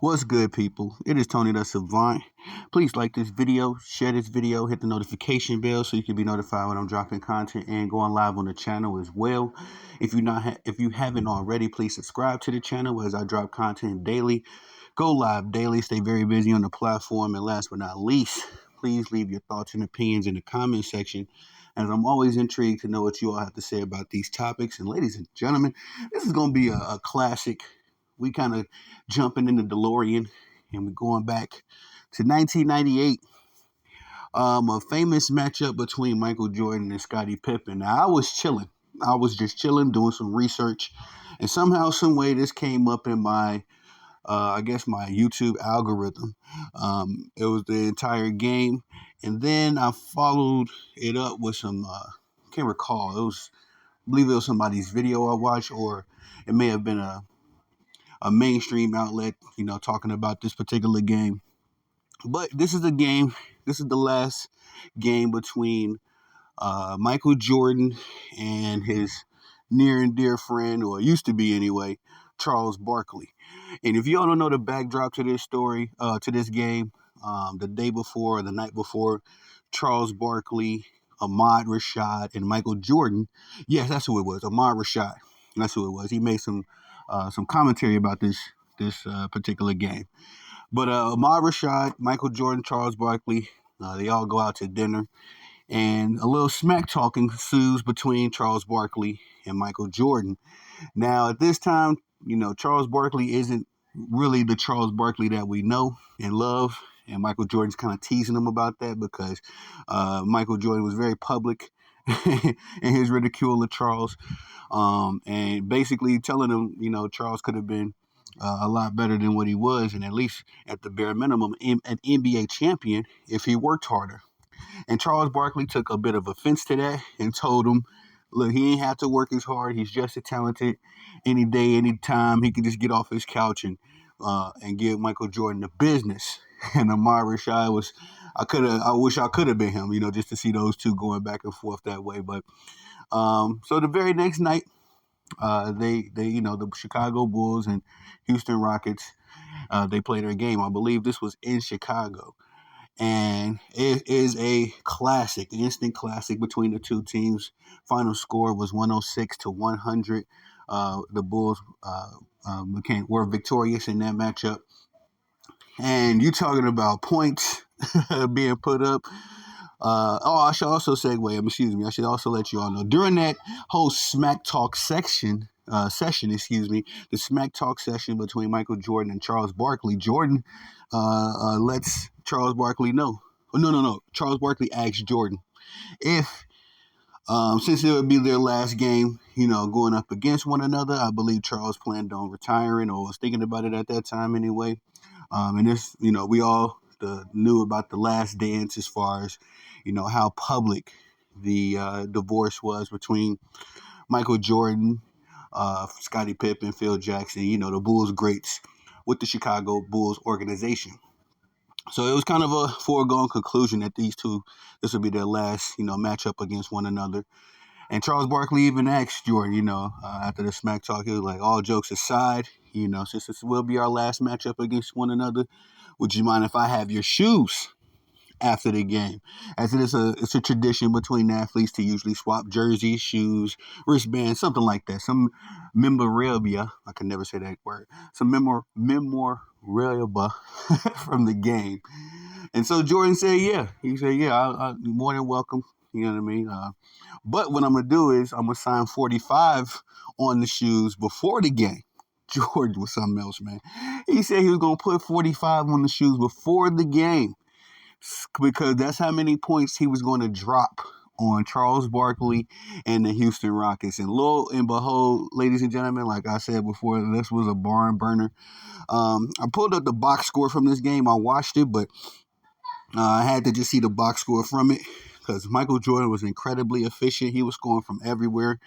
What's good, people? It is Tony the Savant. Please like this video, share this video, hit the notification bell so you can be notified when I'm dropping content and going live on the channel as well. If you haven't already, please subscribe to the channel as I drop content daily. Go live daily. Stay very busy on the platform. And last but not least, please leave your thoughts and opinions in the comment section, as I'm always intrigued to know what you all have to say about these topics. And ladies and gentlemen, this is going to be a classic. We kind of jumping in the DeLorean and we're going back to 1998. A famous matchup between Michael Jordan and Scottie Pippen. Now, I was chilling. I was just chilling, doing some research, and somehow, some way, this came up in my, I guess, my YouTube algorithm. It was the entire game, and then I followed it up with some. Can't recall. I believe it was somebody's video I watched, or it may have been a mainstream outlet, talking about this particular game. But this is the game. This is the last game between Michael Jordan and his near and dear friend, or used to be anyway, Charles Barkley. And if you all don't know the backdrop to this story, to this game, the day before or the night before, Charles Barkley, Ahmad Rashad, and Michael Jordan. Yes, that's who it was. Ahmad Rashad. That's who it was. He made some commentary about this particular game. But Ahmad Rashad, Michael Jordan, Charles Barkley, they all go out to dinner, and a little smack talking ensues between Charles Barkley and Michael Jordan. Now, at this time, Charles Barkley isn't really the Charles Barkley that we know and love, and Michael Jordan's kind of teasing him about that because Michael Jordan was very public in his ridicule of Charles, and basically telling him, Charles could have been a lot better than what he was, and at least at the bare minimum, an NBA champion if he worked harder. And Charles Barkley took a bit of offense to that and told him, look, he ain't have to work as hard. He's just as talented. Any day, any time, he can just get off his couch and give Michael Jordan the business. And Ahmad Rashad was, I wish I could have been him, just to see those two going back and forth that way. But so the very next night, the Chicago Bulls and Houston Rockets, they played their game. I believe this was in Chicago. And it is a classic, an instant classic between the two teams. Final score was 106-100. The Bulls were victorious in that matchup. And you talking about points being put up. I should also segue. I should also let you all know during that whole smack talk session, the smack talk session between Michael Jordan and Charles Barkley. Jordan lets Charles Barkley know. Oh, no. Charles Barkley asked Jordan if, since it would be their last game, going up against one another. I believe Charles planned on retiring or was thinking about it at that time anyway. And this, we all knew about the last dance as far as, how public the divorce was between Michael Jordan, Scottie Pippen, Phil Jackson, the Bulls greats with the Chicago Bulls organization. So it was kind of a foregone conclusion that this would be their last, matchup against one another. And Charles Barkley even asked Jordan, after the smack talk, he was like, all jokes aside, since this will be our last matchup against one another, would you mind if I have your shoes after the game? As it's a tradition between athletes to usually swap jerseys, shoes, wristbands, something like that. Some memorabilia, I can never say that word, some memorabilia from the game. And so Jordan said, yeah. He said, yeah, I'm more than welcome. You know what I mean? But what I'm going to do is I'm going to sign 45 on the shoes before the game. George was something else, man. He said he was going to put 45 on the shoes before the game because that's how many points he was going to drop on Charles Barkley and the Houston Rockets. And lo and behold, ladies and gentlemen, like I said before, this was a barn burner. I pulled up the box score from this game. I watched it, but I had to just see the box score from it because Michael Jordan was incredibly efficient. He was scoring from everywhere.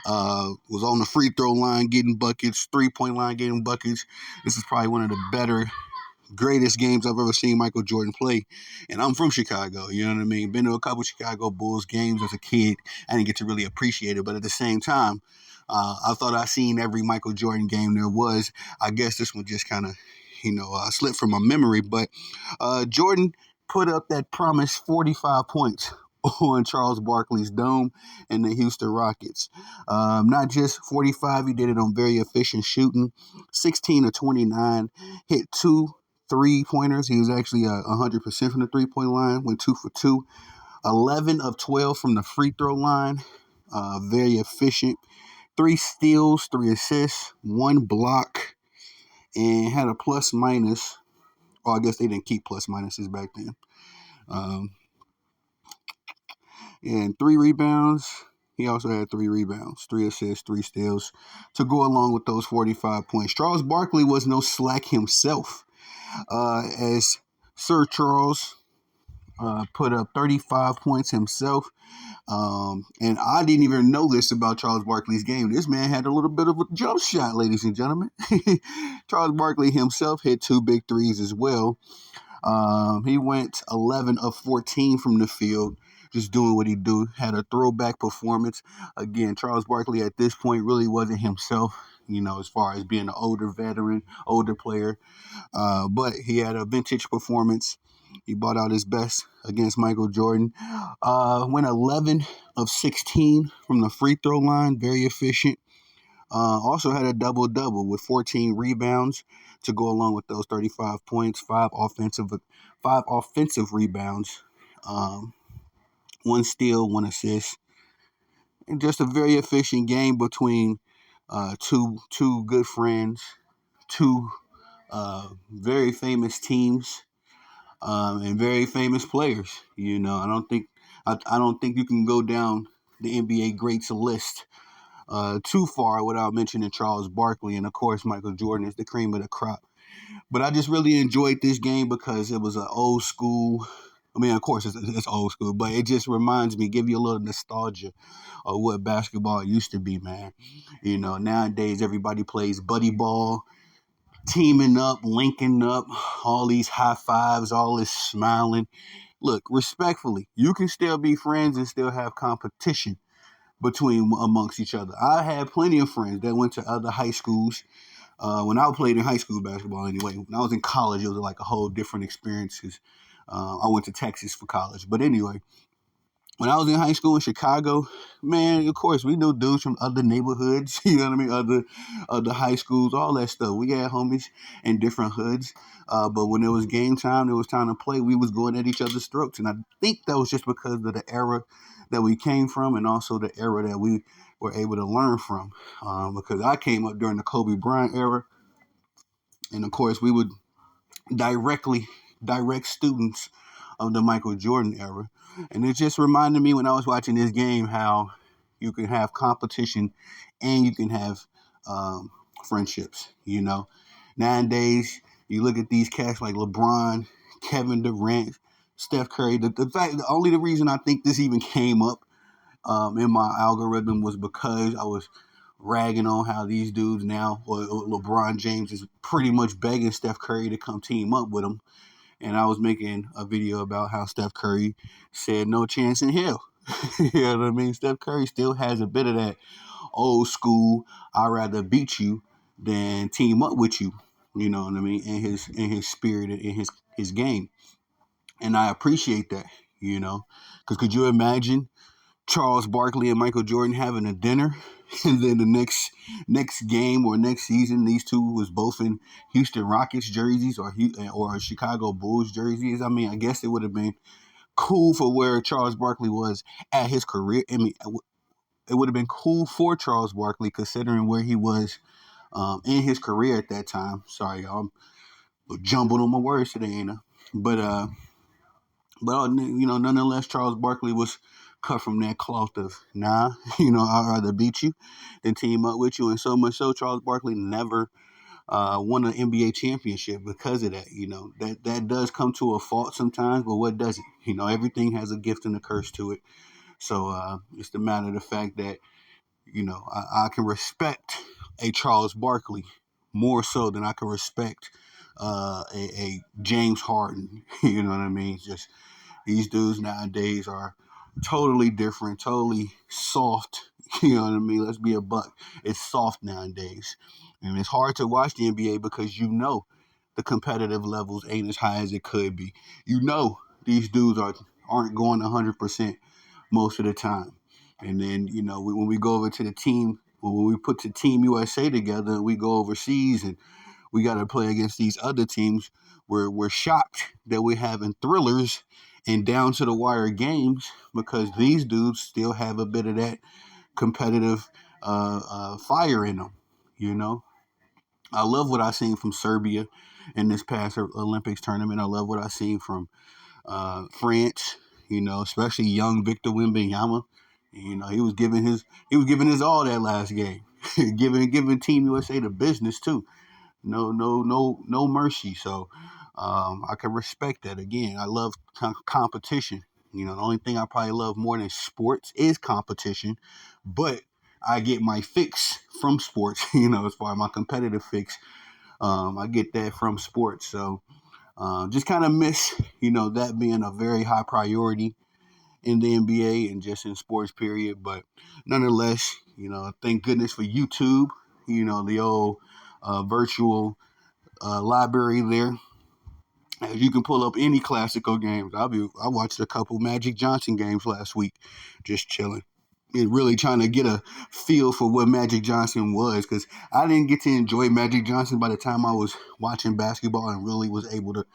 Was on the free throw line getting buckets, 3-point line getting buckets. This is probably one of the better, greatest games I've ever seen Michael Jordan play. And I'm from Chicago, you know what I mean? Been to a couple Chicago Bulls games as a kid. I didn't get to really appreciate it, but at the same time, I thought I seen every Michael Jordan game there was. I guess this one just kind of slipped from my memory. But Jordan put up that promised 45 points on Charles Barkley's dome and the Houston Rockets. Not just 45, he did it on very efficient shooting. 16 of 29, hit 2 3-pointers. He was actually 100% from the 3-point line, went 2 for 2. 11 of 12 from the free throw line. Very efficient. 3 steals, 3 assists, 1 block, and had a plus minus. Oh, I guess they didn't keep plus minuses back then. Um, and 3 rebounds. He also had 3 rebounds, 3 assists, 3 steals to go along with those 45 points. Charles Barkley was no slack himself, as Sir Charles put up 35 points himself. And I didn't even know this about Charles Barkley's game. This man had a little bit of a jump shot, ladies and gentlemen. Charles Barkley himself hit 2 big threes as well. He went 11 of 14 from the field, just doing what he do. Had a throwback performance. Again, Charles Barkley at this point really wasn't himself, as far as being an older veteran, older player. But he had a vintage performance. He brought out his best against Michael Jordan. Went 11 of 16 from the free throw line, very efficient. Also had a double-double with 14 rebounds to go along with those 35 points, 5 offensive rebounds, 1 steal, 1 assist. And just a very efficient game between two good friends, two very famous teams. And very famous players. I don't think you can go down the NBA greats list too far without mentioning Charles Barkley, and of course Michael Jordan is the cream of the crop. But I just really enjoyed this game because it was an old school. I mean, of course it's old school, but it just reminds me, give you a little nostalgia of what basketball used to be, man. Nowadays everybody plays buddy ball, teaming up, linking up, all these high fives, all this smiling. Look, respectfully, you can still be friends and still have competition amongst each other. I had plenty of friends that went to other high schools. When I played in high school basketball, anyway, when I was in college, it was like a whole different experience because I went to Texas for college. But anyway, when I was in high school in Chicago, man, of course, we knew dudes from other neighborhoods, you know what I mean, other high schools, all that stuff. We had homies in different hoods, but when it was game time, it was time to play, we was going at each other's throats. And I think that was just because of the era that we came from and also the era that we were able to learn from. Because I came up during the Kobe Bryant era, and of course, we would direct students of the Michael Jordan era. And it just reminded me when I was watching this game how you can have competition and you can have friendships, Nowadays, you look at these cats like LeBron, Kevin Durant, Steph Curry. The only reason I think this even came up in my algorithm was because I was ragging on how these dudes now, or LeBron James is pretty much begging Steph Curry to come team up with him. And I was making a video about how Steph Curry said no chance in hell. You know what I mean? Steph Curry still has a bit of that old school, I'd rather beat you than team up with you. You know what I mean? In his spirit and in his game. And I appreciate that, Because could you imagine Charles Barkley and Michael Jordan having a dinner, and then the next game or next season, these two was both in Houston Rockets jerseys or Chicago Bulls jerseys? I mean, I guess it would have been cool for where Charles Barkley was at his career. I mean, it would have been cool for Charles Barkley considering where he was in his career at that time. Sorry, y'all, I'm jumbled on my words today, ain't I? But nonetheless, Charles Barkley was cut from that cloth of, nah, I'd rather beat you than team up with you. And so much so, Charles Barkley never won an NBA championship because of that. That does come to a fault sometimes, but what doesn't? Everything has a gift and a curse to it. So it's the matter of the fact that, I can respect a Charles Barkley more so than I can respect a James Harden. You know what I mean? Just these dudes nowadays are totally different, totally soft. You know what I mean? Let's be a buck. It's soft nowadays. And it's hard to watch the NBA because the competitive levels ain't as high as it could be. You know, these dudes aren't going 100% most of the time. And then, when we go over to the team, when we put the Team USA together and we go overseas and we got to play against these other teams, we're shocked that we're having thrillers and down to the wire games because these dudes still have a bit of that competitive fire in them. You know, I love what I've seen from Serbia in this past Olympics tournament. I love what I've seen from France. Especially young Victor Wembanyama. He was giving his all that last game, giving Team USA the business too. No mercy. So I can respect that. Again, I love competition. The only thing I probably love more than sports is competition, but I get my fix from sports. As far as my competitive fix, I get that from sports. So just kind of miss, that being a very high priority in the NBA and just in sports period. But nonetheless, thank goodness for YouTube. The old virtual library there. As you can pull up any classical games. I watched a couple Magic Johnson games last week, just chilling and really trying to get a feel for what Magic Johnson was, because I didn't get to enjoy Magic Johnson by the time I was watching basketball and really was able to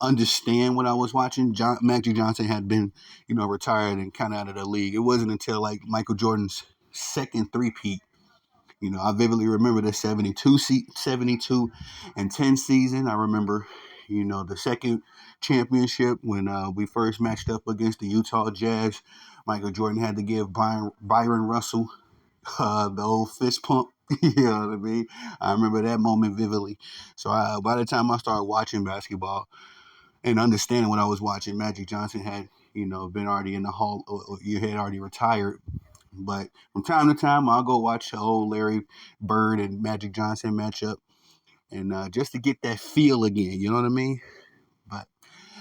understand what I was watching. Magic Johnson had been, retired and kind of out of the league. It wasn't until like Michael Jordan's second three-peat. I vividly remember the 72 and 10 season. I remember, the second championship when we first matched up against the Utah Jazz. Michael Jordan had to give Byron Russell the old fist pump. You know what I mean? I remember that moment vividly. So by the time I started watching basketball and understanding what I was watching, Magic Johnson had, been already in the hall. You had already retired. But from time to time, I'll go watch the old Larry Bird and Magic Johnson matchup, and just to get that feel again. You know what I mean? But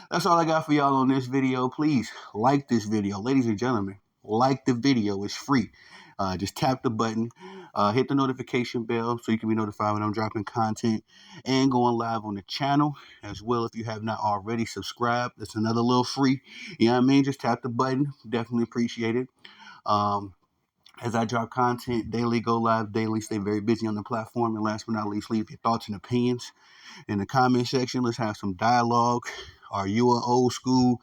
that's all I got for y'all on this video. Please like this video, ladies and gentlemen. Like the video; it's free. Just tap the button, hit the notification bell so you can be notified when I'm dropping content and going live on the channel as well. If you have not already subscribed, that's another little free. You know what I mean? Just tap the button. Definitely appreciate it. Um, as I drop content daily, go live daily, stay very busy on the platform. And last but not least, leave your thoughts and opinions in the comment section. Let's have some dialogue. Are you an old school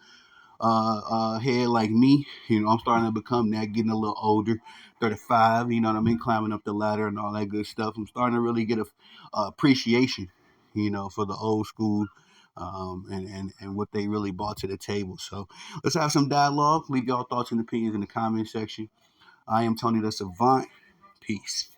head like me? I'm starting to become that, getting a little older, 35, you know what I mean? Climbing up the ladder and all that good stuff. I'm starting to really get a appreciation, for the old school and what they really brought to the table. So let's have some dialogue. Leave y'all thoughts and opinions in the comment section. I am Tony the Savant. Peace.